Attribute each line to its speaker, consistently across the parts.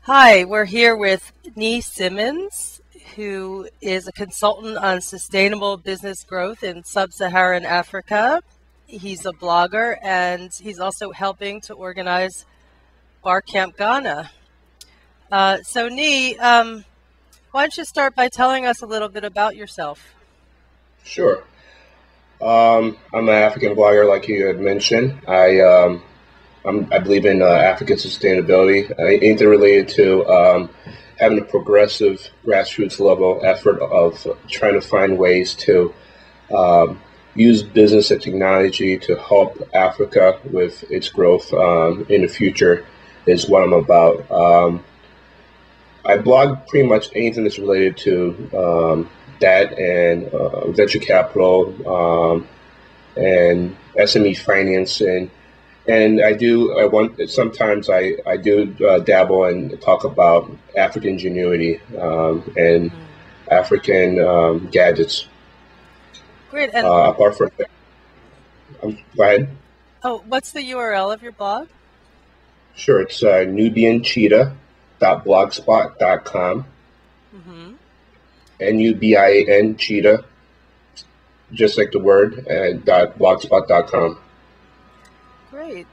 Speaker 1: Hi, we're here with Nii Simmonds, who is a consultant on sustainable business growth in sub-Saharan Africa. He's a blogger and he's also helping to organize BarCamp Ghana. So Nii, why don't you start by telling us a little bit about yourself?
Speaker 2: Sure. I'm an African blogger, like you had mentioned. I believe in African sustainability, anything related to having a progressive grassroots level effort of trying to find ways to use business and technology to help Africa with its growth in the future is what I'm about. I blog pretty much anything that's related to that and venture capital and SME financing. And sometimes I do dabble and talk about African ingenuity and African gadgets.
Speaker 1: Great. And
Speaker 2: Apart from that, go ahead.
Speaker 1: oh, what's the URL of your blog?
Speaker 2: Sure, it's nubiancheetah.blogspot.com.
Speaker 1: Mm-hmm.
Speaker 2: Nubian cheetah, just like the word, and .blogspot.com.
Speaker 1: Great.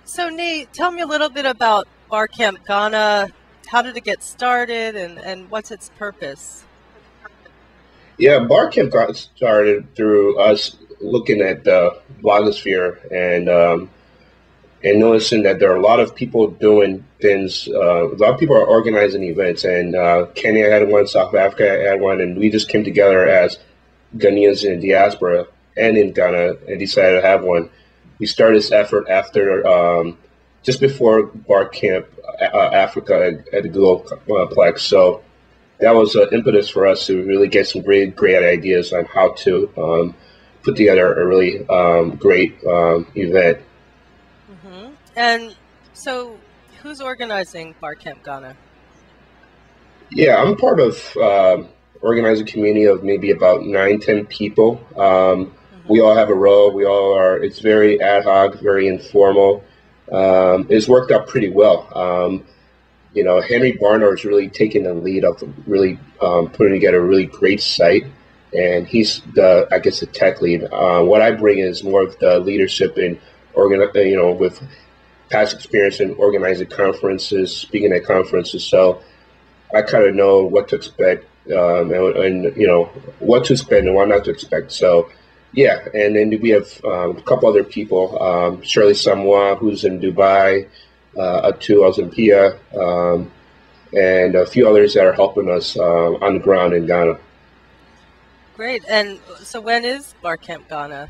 Speaker 1: So Nii, tell me a little bit about BarCamp Ghana. How did it get started and what's its purpose?
Speaker 2: Yeah, BarCamp got started through us looking at the blogosphere and noticing that there are a lot of people doing things. A lot of people are organizing events, and Kenya had one, South Africa had one, and we just came together as Ghanaians in diaspora and in Ghana and decided to have one. We started this effort after just before BarCamp Africa at the Globeplex. So that was an impetus for us to really get some great ideas on how to put together a really great event.
Speaker 1: Mm-hmm. And so who's organizing BarCamp Ghana?
Speaker 2: Yeah, I'm part of organizing community of maybe about 9-10 people. We all have a role. We all are. It's very ad hoc, very informal. It's worked out pretty well. Henry Barnard is really taking the lead of really putting together a really great site, and he's the tech lead. What I bring is more of the leadership in with past experience in organizing conferences, speaking at conferences. So I kind of know what to expect, and what to expect and what not to expect. So. Yeah, and then we have a couple other people, Shirley Samoa, who's in Dubai, Atu Ozimpia, and a few others that are helping us on the ground in Ghana.
Speaker 1: Great. And so when is BarCamp Ghana?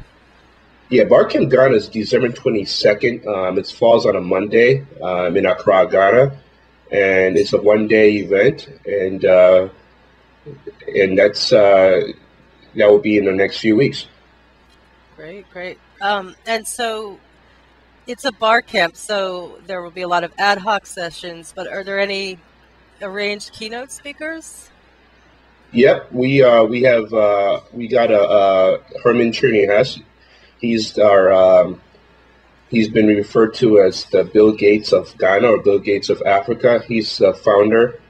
Speaker 2: Yeah, BarCamp Ghana is December 22nd. It falls on a Monday in Accra, Ghana, and it's a one-day event, and that will be in the next few weeks.
Speaker 1: Great, great. And so it's a bar camp, so there will be a lot of ad hoc sessions, but are there any arranged keynote speakers?
Speaker 2: Yep, we got a Herman Trinihas. He's been referred to as the Bill Gates of Ghana or Bill Gates of Africa. He's the founder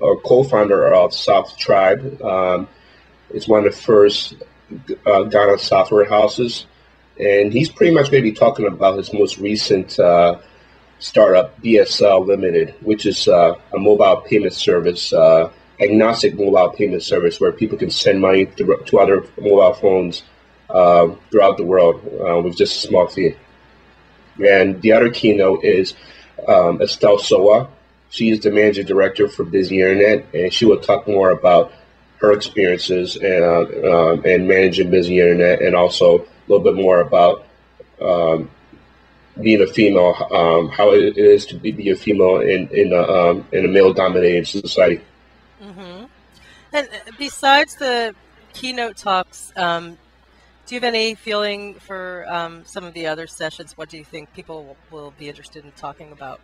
Speaker 2: or co-founder of South Tribe. It's one of the first Ghana software houses, and he's pretty much going to be talking about his most recent startup, BSL Limited, which is a mobile payment service, agnostic mobile payment service where people can send money to other mobile phones throughout the world with just a small fee. And the other keynote is Estelle Soa. She is the managing director for Busy Internet, and she will talk more about her experiences and managing Busy Internet, and also a little bit more about being a female, how it is to be a female in a male-dominated society.
Speaker 1: Mm-hmm. And besides the keynote talks, do you have any feeling for some of the other sessions? What do you think people will be interested in talking about?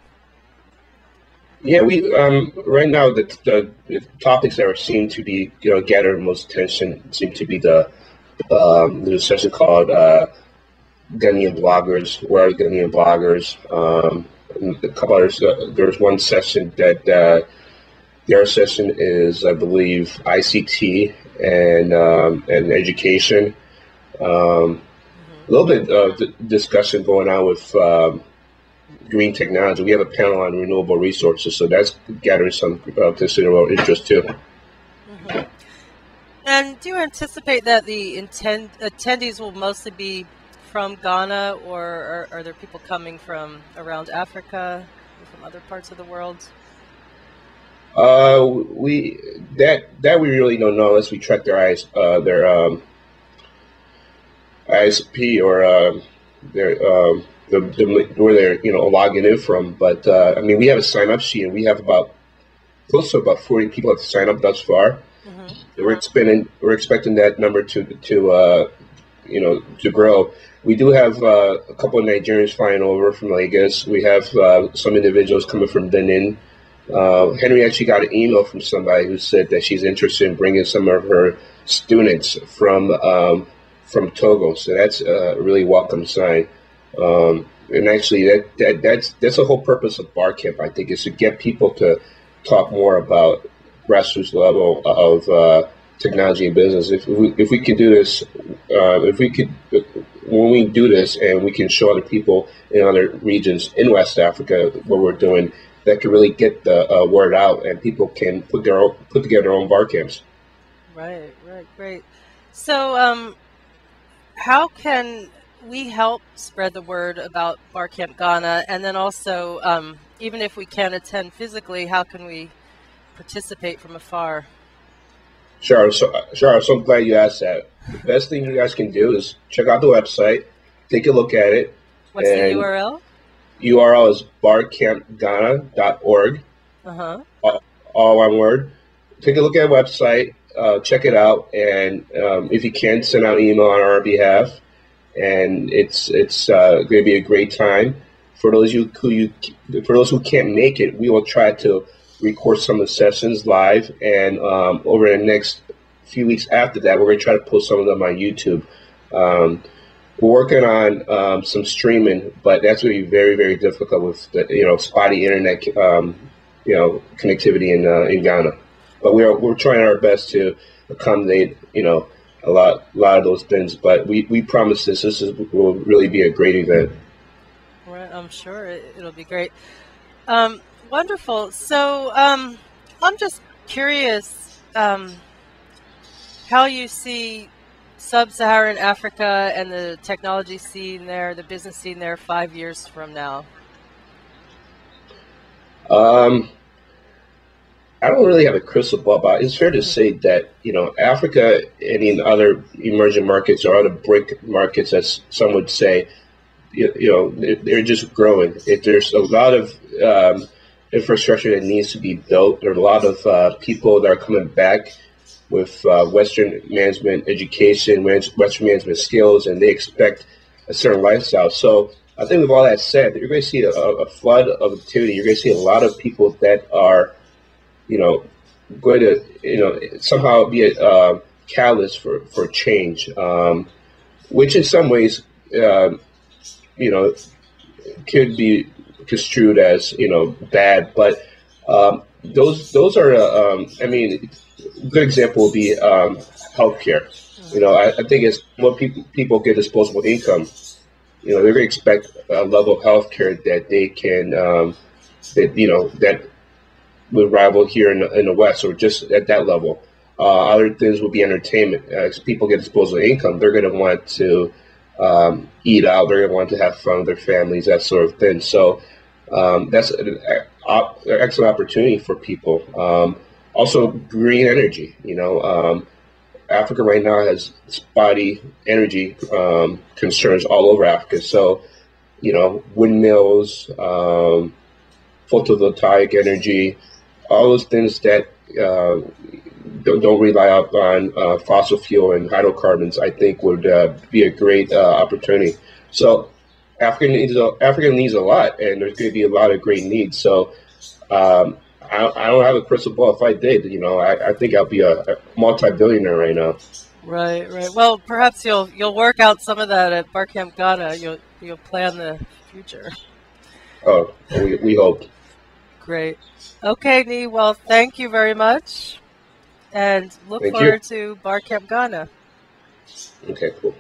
Speaker 2: Yeah, we right now the topics that are seem to be gather most attention seem to be the there's a session called Ghanaian bloggers. Where are Ghanaian bloggers? a couple others. There's one session that their session is, I believe, ICT and education. A little bit of discussion going on with green technology. We have a panel on renewable resources, so that's gathering some considerable interest too.
Speaker 1: And do you anticipate that the attendees will mostly be from Ghana, or are there people coming from around Africa or from other parts of the world?
Speaker 2: We really don't know unless we check their ISP or where they're logging in from. But I mean, we have a sign up sheet, and we have close to about 40 people have signed up thus far. We're expecting that number to grow. We do have a couple of Nigerians flying over from Lagos. We have some individuals coming from Benin. Henry actually got an email from somebody who said that she's interested in bringing some of her students from Togo. So that's a really welcome sign. And actually, that's the whole purpose of BarCamp, I think, is to get people to talk more about grassroots level of technology and business. If we could do this, when we do this and we can show other people in other regions in West Africa what we're doing, that could really get the word out, and people can put together their own bar camps.
Speaker 1: Right, great. So, how can we help spread the word about BarCamp Ghana, and then also, even if we can't attend physically, how can we participate from afar?
Speaker 2: Sure. So I'm glad you asked that. The best thing you guys can do is check out the website, take a look at it.
Speaker 1: What's the URL?
Speaker 2: URL is barcampghana.org. All one word. Take a look at the website, check it out, and if you can, send out an email on our behalf. And it's going to be a great time. For those who can't make it, we will try to record some of the sessions live, and over the next few weeks after that, we're going to try to post some of them on YouTube. We're working on some streaming, but that's going to be very, very difficult with the spotty internet connectivity in Ghana. But we're trying our best to accommodate a lot of those things. But we promise this will really be a great event.
Speaker 1: Right, I'm sure it'll be great. Wonderful. So I'm just curious how you see Sub-Saharan Africa and the technology scene there, the business scene there 5 years from now.
Speaker 2: I don't really have a crystal ball, but it's fair to say that Africa and in other emerging markets or other brick markets, as some would say, they're just growing. There's a lot of infrastructure that needs to be built. There are a lot of people that are coming back with Western management education, Western management skills, and they expect a certain lifestyle. So I think with all that said, you're going to see a flood of activity. You're going to see a lot of people that are, going to, somehow be a catalyst for change, which in some ways, could be construed as bad, but those are I mean, a good example would be healthcare. I think as more people get disposable income, they're going to expect a level of healthcare that they can that would rival here in the West, or just at that level. Other things would be entertainment. As people get disposable income, they're going to want to eat out. They're going to want to have fun with their families, that sort of thing. So that's an excellent opportunity for people. Also, green energy. Africa right now has spotty energy concerns all over Africa. So, windmills, photovoltaic energy, all those things that don't rely on fossil fuel and hydrocarbons, I think would be a great opportunity. So Africa needs a lot, and there's going to be a lot of great needs. So I don't have a crystal ball. If I did, I think I'll be a multi-billionaire right now.
Speaker 1: Right. Well, perhaps you'll work out some of that at BarCamp Ghana. You'll plan the future.
Speaker 2: Oh, we hope.
Speaker 1: Great. Okay, Nii. Well, thank you very much, and look
Speaker 2: Thank you.
Speaker 1: forward to BarCamp Ghana.
Speaker 2: Okay, cool.